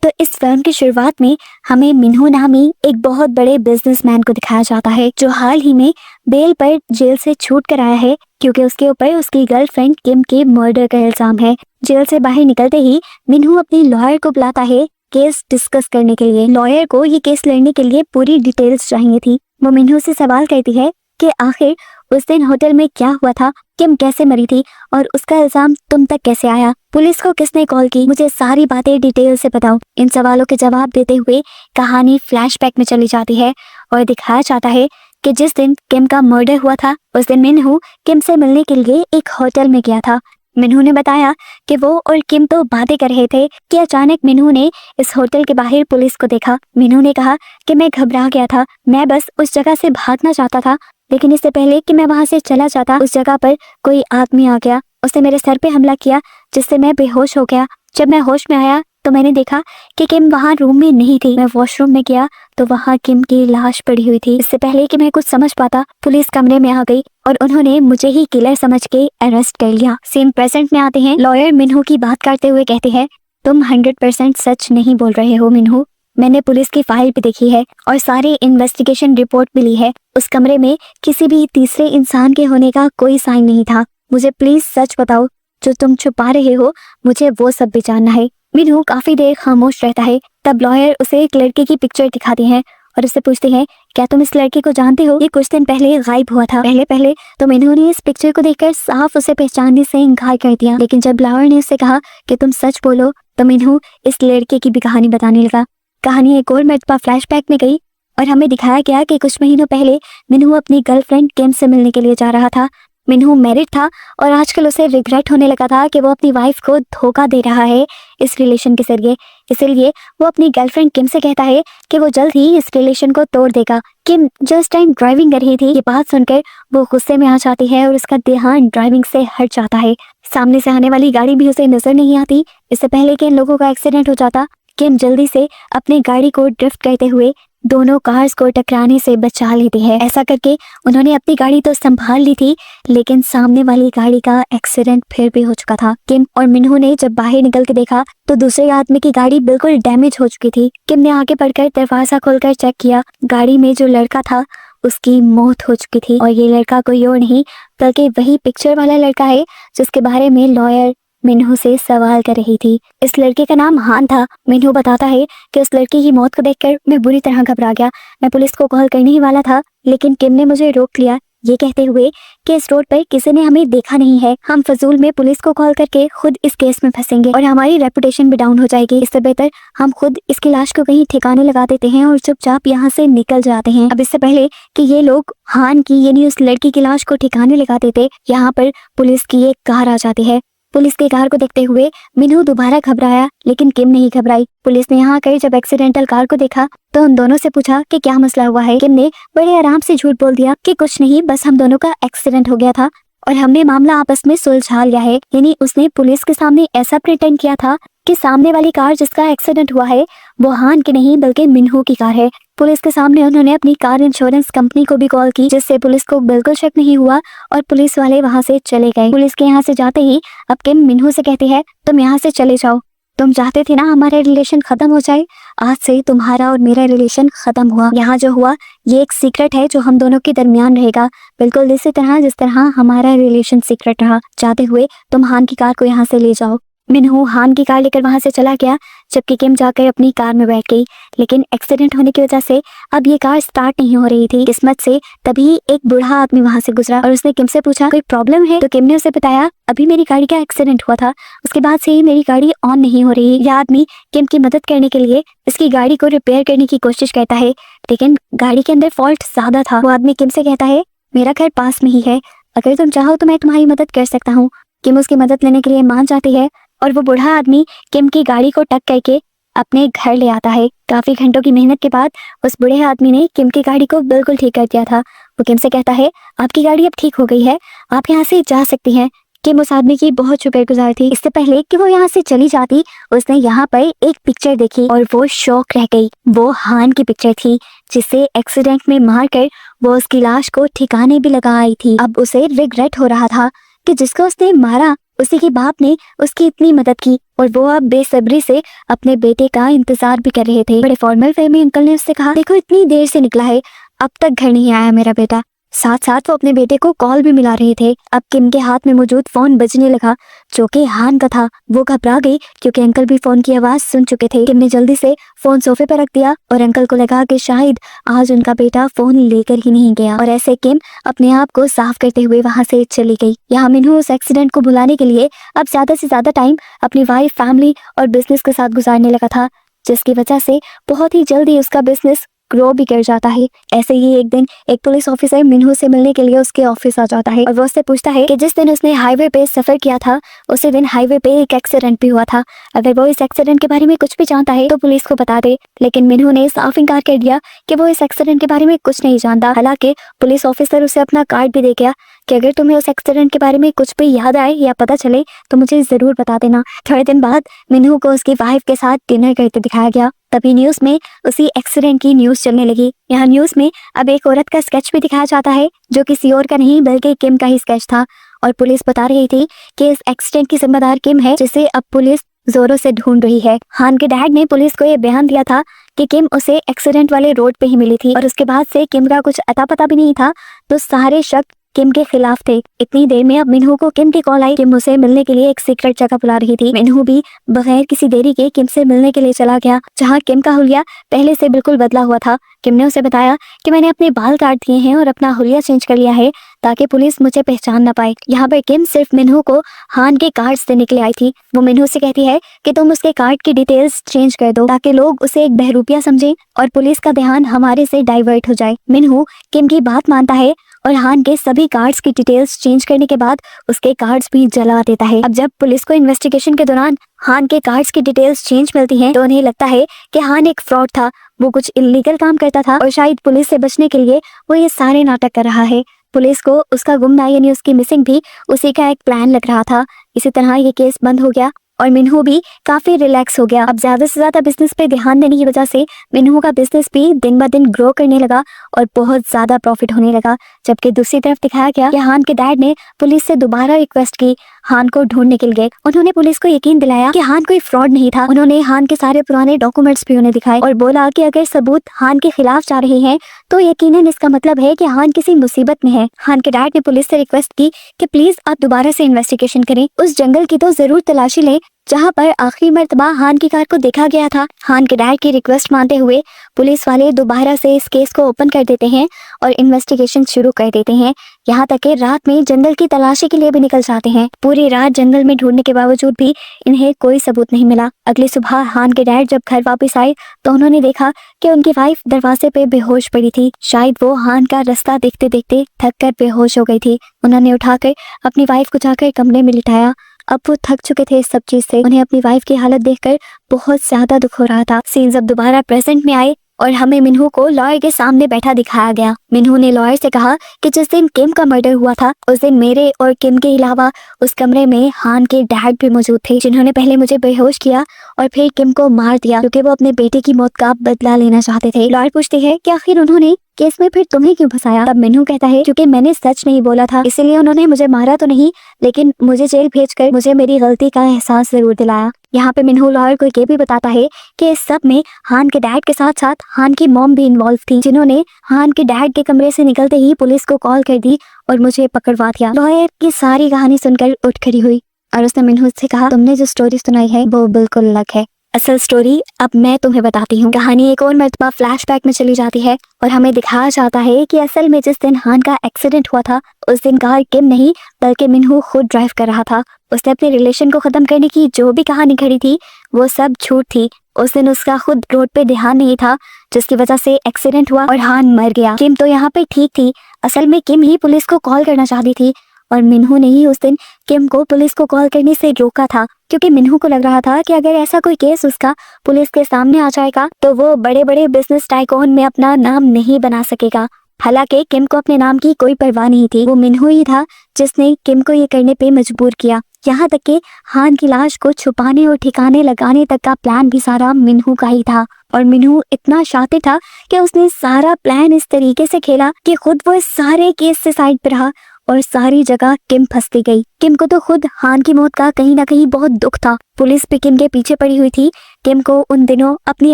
तो इस फिल्म की शुरुआत में हमें मिन्हो नामी एक बहुत बड़े बिजनेसमैन को दिखाया जाता है जो हाल ही में बेल पर जेल से छूट कर आया है क्योंकि उसके ऊपर उसकी गर्लफ्रेंड किम के मर्डर का इल्जाम है। जेल से बाहर निकलते ही मिन्हो अपनी लॉयर को बुलाता है केस डिस्कस करने के लिए। लॉयर को ये केस लड़ने के लिए पूरी डिटेल्स चाहिए थी। वो मिन्हो से सवाल करती है कि आखिर उस दिन होटल में क्या हुआ था, किम कैसे मरी थी और उसका इल्जाम तुम तक कैसे आया, पुलिस को किसने कॉल की, मुझे सारी बातें डिटेल से बताओ। इन सवालों के जवाब देते हुए कहानी फ्लैशबैक में चली जाती है और दिखाया जाता है कि जिस दिन किम का मर्डर हुआ था उस दिन मिन्हो किम से मिलने के लिए एक होटल में गया था। मिन्हो ने बताया कि वो और किम तो बातें कर रहे थे कि अचानक मिन्हो ने इस होटल के बाहर पुलिस को देखा। मिन्हो ने कहा कि मैं घबरा गया था, मैं बस उस जगह से भागना चाहता था, लेकिन इससे पहले कि मैं वहां से चला जाता उस जगह पर कोई आदमी आ गया, उसने मेरे सर पे हमला किया जिससे मैं बेहोश हो गया। जब मैं होश में आया तो मैंने देखा कि किम वहां रूम में नहीं थी। मैं वॉशरूम में गया तो वहां किम की लाश पड़ी हुई थी। इससे पहले कि मैं कुछ समझ पाता पुलिस कमरे में आ गई और उन्होंने मुझे ही किलर समझ के अरेस्ट कर लिया। सीन प्रेजेंट में आते हैं। लॉयर मिन्हो की बात करते हुए कहते हैं, तुम 100% सच नहीं बोल रहे हो मिन्हो, मैंने पुलिस की फाइल भी देखी है और सारी इन्वेस्टिगेशन रिपोर्ट भी ली है। उस कमरे में किसी भी तीसरे इंसान के होने का कोई साइन नहीं था। मुझे प्लीज सच बताओ, जो तुम छुपा रहे हो मुझे वो सब भी जानना है। मिन्हो काफी देर खामोश रहता है। तब लॉयर उसे एक लड़के की पिक्चर दिखाते हैं और उससे पूछते हैं, क्या तुम इस लड़के को जानते हो, ये कुछ दिन पहले गायब हुआ था। पहले तो मिन्हो ने इस पिक्चर को देखकर साफ उसे पहचानने से इनकार कर दिया, लेकिन जब लॉयर ने उससे कहा कि तुम सच बोलो तो मिन्हो इस लड़के की भी कहानी बताने लगा। कहानी एक और मरतबा फ्लैशबैक में गई और हमें दिखाया गया कि कुछ महीनों पहले मिन्हो अपनी गर्लफ्रेंड किम से मिलने के लिए जा रहा था। मिन्हो मैरिड था और आजकल उसे रिग्रेट होने लगा था कि वो अपनी वाइफ को धोखा दे रहा है इस रिलेशन के जरिए। इसलिए वो अपनी गर्लफ्रेंड किम से कहता है कि वो जल्द ही इस रिलेशन को तोड़ देगा। किम जस्ट टाइम ड्राइविंग कर रही थी। ये बात सुनकर वो गुस्से में आ जाती है और उसका ध्यान ड्राइविंग से हट जाता है। सामने से आने वाली गाड़ी भी उसे नजर नहीं आती। इससे पहले कि इन लोगों का एक्सीडेंट हो जाता, किम जल्दी से अपनी गाड़ी को ड्रिफ्ट करते हुए दोनों कार्स को टकराने से बचा लेती है। ऐसा करके उन्होंने अपनी गाड़ी तो संभाल ली थी, लेकिन सामने वाली गाड़ी का एक्सीडेंट फिर भी हो चुका था। किम और मिन्हो ने जब बाहर निकल के देखा तो दूसरे आदमी की गाड़ी बिल्कुल डैमेज हो चुकी थी। किम ने आगे बढ़कर दरवाजा खोलकर चेक किया। गाड़ी में जो लड़का था उसकी मौत हो चुकी थी और ये लड़का कोई और नहीं बल्कि वही पिक्चर वाला लड़का है जिसके बारे में लॉयर मिन्हो से सवाल कर रही थी। इस लड़के का नाम हान था। मिन्हो बताता है कि उस लड़के की मौत को देखकर मैं बुरी तरह घबरा गया। मैं पुलिस को कॉल करने ही वाला था, लेकिन किम ने मुझे रोक लिया, ये कहते हुए कि इस रोड पर किसी ने हमें देखा नहीं है। हम फजूल में पुलिस को कॉल करके खुद इस केस में फंसेंगे और हमारी रेपुटेशन भी डाउन हो जाएगी। इससे बेहतर हम खुद इसकी लाश को कहीं ठिकाने लगा देते हैं और चुपचाप यहाँ से निकल जाते हैं। अब इससे पहले कि ये लोग हान की यानी उस लड़की की लाश को ठिकाने लगा देते, यहाँ पर पुलिस की एक कार आ जाती है। पुलिस की कार को देखते हुए मिन्हो दोबारा घबराया, लेकिन किम नहीं घबराई। पुलिस ने यहाँ आकर जब एक्सीडेंटल कार को देखा तो उन दोनों से पूछा कि क्या मसला हुआ है। किम ने बड़े आराम से झूठ बोल दिया कि कुछ नहीं, बस हम दोनों का एक्सीडेंट हो गया था और हमने मामला आपस में सुलझा लिया है। यानी उसने पुलिस के सामने ऐसा प्रिटेंड किया था कि सामने वाली कार जिसका एक्सीडेंट हुआ है वो हान की नहीं बल्कि मिन्हो की कार है। पुलिस के सामने उन्होंने अपनी कार इंश्योरेंस कंपनी को भी कॉल की, जिससे पुलिस को बिल्कुल शक नहीं हुआ और पुलिस वाले वहां से चले गए। पुलिस के यहाँ से जाते ही अब किम मिन्हो से कहती है, तुम यहाँ से चले जाओ, तुम चाहते थे ना हमारा रिलेशन खत्म हो जाए, आज से तुम्हारा और मेरा रिलेशन खत्म हुआ। यहाँ जो हुआ ये एक सीक्रेट है जो हम दोनों के दरमियान रहेगा, बिल्कुल इसी तरह जिस तरह हमारा रिलेशन सीक्रेट रहा। चाहते हुए तुम हान की कार को यहाँ से ले जाओ। मिन्हो हान की कार लेकर वहां से चला गया, जबकि किम जाकर अपनी कार में बैठ गई। लेकिन एक्सीडेंट होने की वजह से अब ये कार स्टार्ट नहीं हो रही थी। किस्मत से तभी एक बूढ़ा आदमी वहां से गुजरा और उसने किम से पूछा कोई प्रॉब्लम है, तो किम ने उसे बताया अभी मेरी गाड़ी का एक्सीडेंट हुआ था, उसके बाद से ही मेरी गाड़ी ऑन नहीं हो रही। यह आदमी किम की मदद करने के लिए इसकी गाड़ी को रिपेयर करने की कोशिश करता है, लेकिन गाड़ी के अंदर फॉल्ट ज्यादा था। वो आदमी किम से कहता है, मेरा घर पास में ही है, अगर तुम चाहो तो मैं तुम्हारी मदद कर सकता हूँ। किम उसकी मदद लेने के लिए मान जाती है और वो बूढ़ा आदमी किम की गाड़ी को टक करके अपने घर ले आता है। काफी घंटों की मेहनत के बाद उस बूढ़े आदमी ने किम की गाड़ी को बिल्कुल ठीक कर दिया था। वो किम से कहता है, आपकी गाड़ी अब ठीक हो गई है, आप यहाँ से जा सकती हैं। किम उस आदमी की बहुत शुक्रगुजार थी। इससे पहले कि वो यहाँ से चली जाती, उसने यहाँ पर एक पिक्चर देखी और वो शॉक रह गई। वो हान की पिक्चर थी जिसे एक्सीडेंट में मारकर वो उसकी लाश को ठिकाने भी लगा आई थी। अब उसे रिग्रेट हो रहा था कि जिसको उसने मारा उसी के बाप ने उसकी इतनी मदद की, और वो अब बेसब्री से अपने बेटे का इंतजार भी कर रहे थे। बड़े फॉर्मल वे में अंकल ने उससे कहा, देखो इतनी देर से निकला है, अब तक घर नहीं आया मेरा बेटा। साथ साथ वो अपने बेटे को कॉल भी मिला रहे थे। अब किम के हाथ में मौजूद फोन बजने लगा जो कि हान का था। वो घबरा गई क्योंकि अंकल भी फोन की आवाज सुन चुके थे। किम ने जल्दी से फोन सोफे पर रख दिया और अंकल को लगा कि शायद आज उनका बेटा फोन लेकर ही नहीं गया, और ऐसे किम अपने आप को साफ करते हुए वहां से चली गई। यहाँ मिन्हू उस एक्सीडेंट को भुलाने के लिए अब ज्यादा से ज्यादा टाइम अपनी वाइफ, फैमिली और बिजनेस के साथ गुजारने लगा था, जिसकी वजह से बहुत ही जल्दी उसका बिजनेस ग्रो भी कर जाता है। ऐसे ही एक दिन एक पुलिस ऑफिसर मिन्हू से मिलने के लिए उसके ऑफिस आ जाता है और वो उससे पूछता है कि जिस दिन उसने हाईवे पे सफर किया था उसी दिन हाईवे पे एक एक्सीडेंट भी हुआ था। अगर वो इस एक्सीडेंट के बारे में कुछ भी जानता है तो पुलिस को बता दे, लेकिन मिन्हू ने साफ इनकार कर दिया कि वो इस एक्सीडेंट के बारे में कुछ नहीं जानता। हालांकि पुलिस ऑफिसर उसे अपना कार्ड भी दे गया कि अगर तुम्हें उस एक्सीडेंट के बारे में कुछ भी याद आए या पता चले तो मुझे जरूर बता देना। थोड़े दिन बाद मिन्हू को उसकी वाइफ के साथ डिनर करते दिखाया गया। तभी न्यूज में उसी एक्सीडेंट की न्यूज चलने लगी। यहाँ न्यूज में अब एक औरत का स्केच भी दिखाया जाता है जो किसी और का नहीं बल्कि किम का ही स्केच था, और पुलिस बता रही थी कि इस एक्सीडेंट की जिम्मेदार किम है, जिसे अब पुलिस जोरों से ढूंढ रही है। हान के डैड ने पुलिस को ये बयान दिया था कि किम उसे एक्सीडेंट वाले रोड पे ही मिली थी और उसके बाद से किम का कुछ अता पता भी नहीं था, तो सारे शक किम के खिलाफ थे। इतनी देर में अब मिन्हू को किम की कॉल आई। किम उसे मिलने के लिए एक सीक्रेट जगह बुला रही थी। मिन्हू भी बगैर किसी देरी के किम से मिलने के लिए चला गया, जहाँ किम का हुलिया पहले से बिल्कुल बदला हुआ था। किम ने उसे बताया कि मैंने अपने बाल काट दिए हैं और अपना हुलिया चेंज कर लिया है ताकि पुलिस मुझे पहचान ना पाए। यहाँ पर किम सिर्फ मिन्हू को हान के कार्ड्स देने के लिए आई थी। वो मिन्हू से कहती है कि तुम उसके कार्ड की डिटेल्स चेंज कर दो ताकि लोग उसे एक बहरूपिया समझें और पुलिस का ध्यान हमारे से डाइवर्ट हो जाए। मिन्हू किम की बात मानता है और हान के सभी कार्ड्स की डिटेल्स चेंज करने के बाद उसके कार्ड्स भी जला देता है। अब जब पुलिस को इन्वेस्टिगेशन के दौरान हान के कार्ड्स की डिटेल्स चेंज मिलती हैं तो उन्हें लगता है कि हान एक फ्रॉड था, वो कुछ इलीगल काम करता था और शायद पुलिस से बचने के लिए वो ये सारे नाटक कर रहा है। पुलिस को उसका गुमना यानी उसकी मिसिंग भी उसी का एक प्लान लग रहा था। इसी तरह ये केस बंद हो गया और मिन्हू भी काफी रिलैक्स हो गया। अब ज्यादा से ज्यादा बिजनेस पे ध्यान देने की वजह से मिन्हू का बिजनेस भी दिन ब दिन ग्रो करने लगा और बहुत ज्यादा प्रॉफिट होने लगा। जबकि दूसरी तरफ दिखाया गया कि हान के डैड ने पुलिस से दोबारा रिक्वेस्ट की हान को ढूंढने के लिए। उन्होंने पुलिस को यकीन दिलाया कि हान कोई फ्रॉड नहीं था। उन्होंने हान के सारे पुराने डॉक्यूमेंट्स भी उन्हें दिखाए और बोला कि अगर सबूत हान के खिलाफ जा रहे हैं तो यकीनन इसका मतलब है कि हान किसी मुसीबत में है। हान के डैड ने पुलिस से रिक्वेस्ट की कि प्लीज आप दोबारा से इन्वेस्टिगेशन करें, उस जंगल की तो जरूर तलाशी लें जहाँ पर आखिरी मर्तबा हान की कार को देखा गया था। हान के डैड की रिक्वेस्ट मानते हुए पुलिस वाले दोबारा से इस केस को ओपन कर देते हैं और इन्वेस्टिगेशन शुरू कर देते हैं। यहाँ तक कि रात में जंगल की तलाशी के लिए भी निकल जाते हैं। पूरी रात जंगल में ढूंढने के बावजूद भी इन्हें कोई सबूत नहीं मिला। अगली सुबह हान के डैड जब घर वापस आए तो उन्होंने देखा कि उनकी वाइफ दरवाजे पे बेहोश पड़ी थी। शायद वो हान का रास्ता देखते देखते थक कर बेहोश हो गई थी। उन्होंने उठाकर अपनी वाइफ को जाकर कमरे में लिटाया। अब वो थक चुके थे इस सब चीज से। उन्हें अपनी वाइफ की हालत देखकर बहुत ज्यादा दुख हो रहा था। सीन्स अब दोबारा प्रेजेंट में आए और हमें मिन्हू को लॉयर के सामने बैठा दिखाया गया। मिन्हू ने लॉयर से कहा कि जिस दिन किम का मर्डर हुआ था उस दिन मेरे और किम के अलावा उस कमरे में हान के डैड भी मौजूद थे, जिन्होंने पहले मुझे बेहोश किया और फिर किम को मार दिया क्योंकि वो अपने बेटे की मौत का बदला लेना चाहते थे। लॉयर पूछते हैं कि आखिर उन्होंने केस में फिर तुम्हें क्यों फंसाया? तब मिन्हू कहता है क्योंकि मैंने सच नहीं बोला था, इसीलिए उन्होंने मुझे मारा तो नहीं लेकिन मुझे जेल भेजकर मुझे मेरी गलती का एहसास जरूर दिलाया। यहाँ पे मिन्हू लॉयर को ये भी बताता है कि इस सब में हान के डैड के साथ साथ हान की मॉम भी इन्वॉल्व थी, जिन्होंने हान के डैड के कमरे से निकलते ही पुलिस को कॉल कर दी और मुझे पकड़वा दिया। लॉयर की सारी कहानी सुनकर उठ खड़ी हुई और उसने मिन्हू से कहा, तुमने जो स्टोरी सुनाई है वो बिल्कुल अलग है। असल स्टोरी अब मैं तुम्हें बताती हूँ। कहानी एक और मर्तबा फ्लैशबैक में चली जाती है और हमें दिखाया जाता है कि असल में जिस दिन हान का एक्सीडेंट हुआ था उस दिन कार किम नहीं बल्कि मिन्हू खुद ड्राइव कर रहा था। उसने अपने रिलेशन को खत्म करने की जो भी कहानी खड़ी थी वो सब झूठ थी। उस दिन उसका खुद रोड पे ध्यान नहीं था जिसकी वजह से एक्सीडेंट हुआ और हान मर गया। किम तो यहाँ पे ठीक थी। असल में किम ही पुलिस को कॉल करना चाहती थी और मिन्हू ने ही उस दिन किम को पुलिस को कॉल करने से रोका था, क्योंकि मिन्हू को लग रहा था कि अगर ऐसा कोई केस उसका पुलिस के सामने आ जाएगा तो वो बड़े बड़े बिजनेस टाइकून में अपना नाम नहीं बना सकेगा। हालांकि किम को अपने नाम की कोई परवाह नहीं थी। वो मिन्हू ही था जिसने किम को ये करने पे मजबूर किया। यहाँ तक कि हान की लाश को छुपाने और ठिकाने लगाने तक का प्लान भी सारा मिन्हू का ही था। और मिन्हू इतना शातिर था कि उसने सारा प्लान इस तरीके से खेला कि खुद वो इस सारे केस से साइड पे रहा और सारी जगह किम फंसती गई। किम को तो खुद हान की मौत का कहीं ना कहीं बहुत दुख था। पुलिस भी किम के पीछे पड़ी हुई थी। किम को उन दिनों अपनी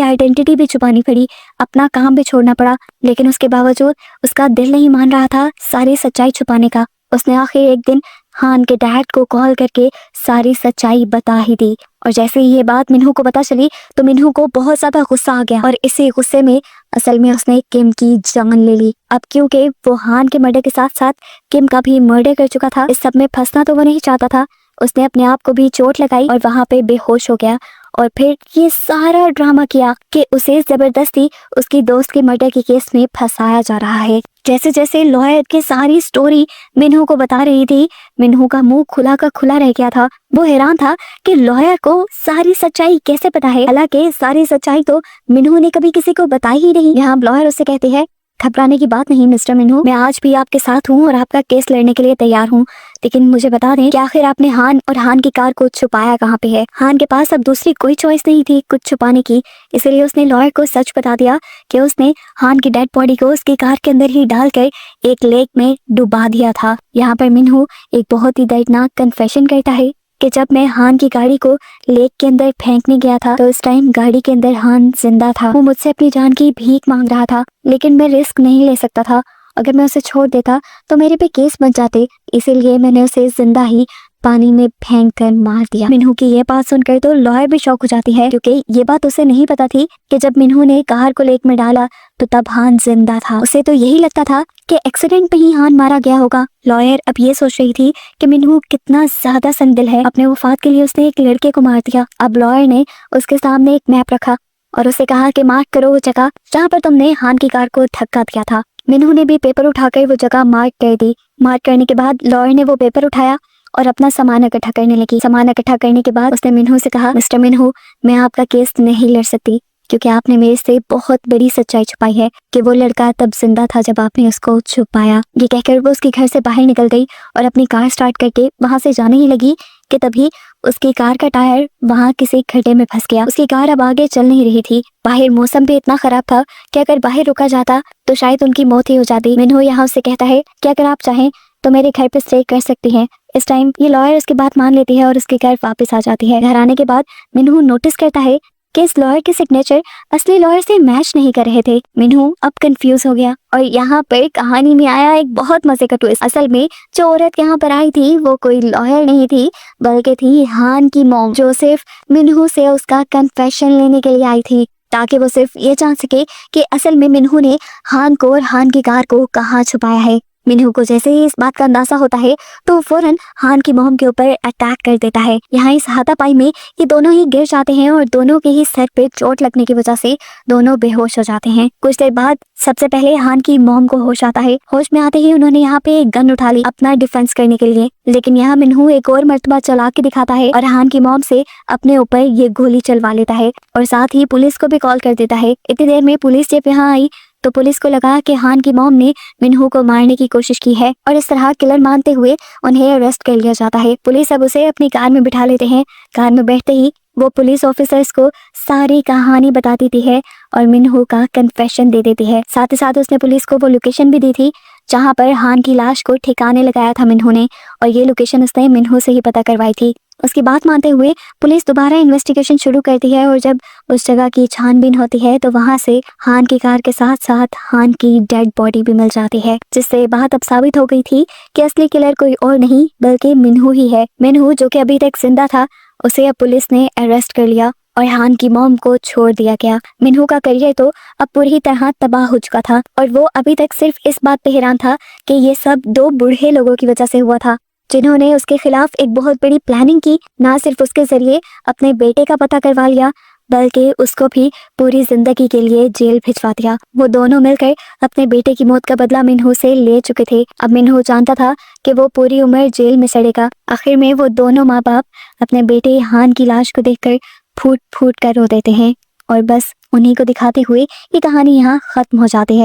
आइडेंटिटी भी छुपानी पड़ी, अपना काम भी छोड़ना पड़ा, लेकिन उसके बावजूद उसका दिल नहीं मान रहा था सारी सच्चाई छुपाने का। उसने आखिर एक दिन हान के डैड को कॉल करके सारी सच्चाई बता ही दी। और जैसे ही ये बात मिन्हू को पता चली तो मिन्हू को बहुत ज्यादा गुस्सा आ गया और इसी गुस्से में असल में उसने किम की जान ले ली। अब क्योंकि वो हान के मर्डर के साथ साथ किम का भी मर्डर कर चुका था, इस सब में फंसना तो वो नहीं चाहता था। उसने अपने आप को भी चोट लगाई और वहां पे बेहोश हो गया और फिर ये सारा ड्रामा किया कि उसे जबरदस्ती उसकी दोस्त के मर्डर के केस में फंसाया जा रहा है। जैसे जैसे लॉयर की सारी स्टोरी मिन्हू को बता रही थी, मिन्हू का मुंह खुला का खुला रह गया था। वो हैरान था कि लॉयर को सारी सच्चाई कैसे पता है, हालांकि सारी सच्चाई तो मिन्हू ने कभी किसी को बताई ही नहीं। यहाँ लॉयर उससे कहते हैं, घबराने की बात नहीं मिस्टर मिन्हू, मैं आज भी आपके साथ हूँ और आपका केस लड़ने के लिए तैयार हूँ, लेकिन मुझे बता दें कि आखिर आपने हान और हान की कार को छुपाया कहाँ पे है। हान के पास अब दूसरी कोई चॉइस नहीं थी कुछ छुपाने की, इसलिए उसने लॉयर को सच बता दिया कि उसने हान की डेड बॉडी को उसकी कार के अंदर ही डालकर एक लेक में डुबा दिया था। यहाँ पर मिन्हू एक बहुत ही दर्दनाक कन्फेशन करता है कि जब मैं हान की गाड़ी को लेक के अंदर फेंकने गया था तो उस टाइम गाड़ी के अंदर हान जिंदा था। वो मुझसे अपनी जान की भीख मांग रहा था, लेकिन मैं रिस्क नहीं ले सकता था। अगर मैं उसे छोड़ देता तो मेरे पे केस बन जाते, इसीलिए मैंने उसे जिंदा ही पानी में फेंक कर मार दिया। मिन्हू की ये बात सुनकर तो लॉयर भी शॉक हो जाती है, क्योंकि ये बात उसे नहीं पता थी कि जब मिन्हू ने कार को लेक में डाला तो तब हान जिंदा था। उसे तो यही लगता था कि एक्सीडेंट पे ही हान मारा गया होगा। लॉयर अब ये सोच रही थी कि मिन्हू कितना ज्यादा संदिल है, अपने वफात के लिए उसने एक लड़के को मार दिया। अब लॉयर ने उसके सामने एक मैप रखा और उसे कहा कि मार्क करो वो जगह जहाँ पर तुमने हान की कार को धक्का दिया था। मिन्हू ने भी पेपर उठाकर वो जगह मार्क कर दी। मार्क करने के बाद लॉयर ने वो पेपर उठाया और अपना सामान इकट्ठा करने लगी। सामान इकट्ठा करने के बाद उसने मिन्हू से कहा, मिस्टर मिन्हू, मैं आपका केस नहीं लड़ सकती क्योंकि आपने मेरे से बहुत बड़ी सच्चाई छुपाई है कि वो लड़का तब जिंदा था जब आपने उसको छुपाया। ये कहकर वो उसके घर से बाहर निकल गई और अपनी कार स्टार्ट करके वहां से जाने ही लगी कि तभी उसकी कार का टायर वहां किसी खड्डे में फंस गया। उसकी कार अब आगे चल नहीं रही थी। बाहर मौसम भी इतना खराब था कि अगर बाहर रुका जाता तो शायद उनकी मौत ही हो जाती। मिन्हू यहाँ उससे कहता है कि अगर आप चाहें तो मेरे घर पे स्टे कर सकती हैं। इस टाइम ये लॉयर उसकी बात मान लेती है और उसके घर वापस आ जाती है। घर आने के बाद मिन्हू नोटिस करता है कि इस लॉयर के सिग्नेचर असली लॉयर से मैच नहीं कर रहे थे। मिन्हू अब कंफ्यूज हो गया और यहाँ पर कहानी में आया एक बहुत मजे का ट्विस्ट। असल में जो औरत यहाँ पर आई थी वो कोई लॉयर नहीं थी, बल्कि थी हान की मॉम, जो सिर्फ मिन्हू से उसका कन्फेशन लेने के लिए आई थी ताकि वो सिर्फ ये जान सके कि असल में मिन्हू ने हान को और हान की कार को कहाँ छुपाया है। मिन्हू को जैसे ही इस बात का अंदाजा होता है तो वो फौरन हान की मॉम के ऊपर अटैक कर देता है। यहाँ इस हाथापाई में ये दोनों ही गिर जाते हैं और दोनों के ही सर पे चोट लगने की वजह से दोनों बेहोश हो जाते हैं। कुछ देर बाद सबसे पहले हान की मॉम को होश आता है। होश में आते ही उन्होंने यहाँ पे एक गन उठा ली अपना डिफेंस करने के लिए, लेकिन यहाँ मिन्हू एक और मर्तबा चला के दिखाता है और हान की मॉम से अपने ऊपर ये गोली चलवा लेता है और साथ ही पुलिस को भी कॉल कर देता है। इतनी देर में पुलिस जब यहाँ आई तो पुलिस को लगा कि हान की मॉम ने मिन्हू को मारने की कोशिश की है और इस तरह किलर मानते हुए उन्हें अरेस्ट कर लिया जाता है। पुलिस अब उसे अपनी कार में बिठा लेते हैं। कार में बैठते ही वो पुलिस ऑफिसर्स को सारी कहानी बता देती है और मिन्हू का कन्फेशन दे देती है। साथ ही साथ उसने पुलिस को वो लोकेशन भी दी थी जहाँ पर हान की लाश को ठिकाने लगाया था मिन्हू ने, और ये लोकेशन उसने मिन्हू से ही पता करवाई थी। उसकी बात मानते हुए पुलिस दोबारा इन्वेस्टिगेशन शुरू करती है और जब उस जगह की छानबीन होती है तो वहां से हान की कार के साथ साथ हान की डेड बॉडी भी मिल जाती है, जिससे बात अब साबित हो गई थी कि असली किलर कोई और नहीं बल्कि मिन्हू ही है। मिन्हू जो कि अभी तक जिंदा था उसे अब पुलिस ने अरेस्ट कर लिया और हान की मॉम को छोड़ दिया गया। मिन्हू का करियर तो अब पूरी तरह तबाह हो चुका था और वो अभी तक सिर्फ इस बात पे हैरान था कि ये सब दो बूढ़े लोगों की वजह से हुआ था जिन्होंने उसके खिलाफ एक बहुत बड़ी प्लानिंग की। ना सिर्फ उसके जरिए अपने बेटे का पता करवा लिया बल्कि उसको भी पूरी जिंदगी के लिए जेल भिजवा दिया। वो दोनों मिलकर अपने बेटे की मौत का बदला मिन्हू से ले चुके थे। अब मिन्हू जानता था कि वो पूरी उम्र जेल में सड़ेगा। आखिर में वो दोनों माँ बाप अपने बेटे हान की लाश को देखकर फूट फूट कर रो देते हैं और बस उन्हीं को दिखाते हुए ये कहानी यहाँ खत्म हो जाती है।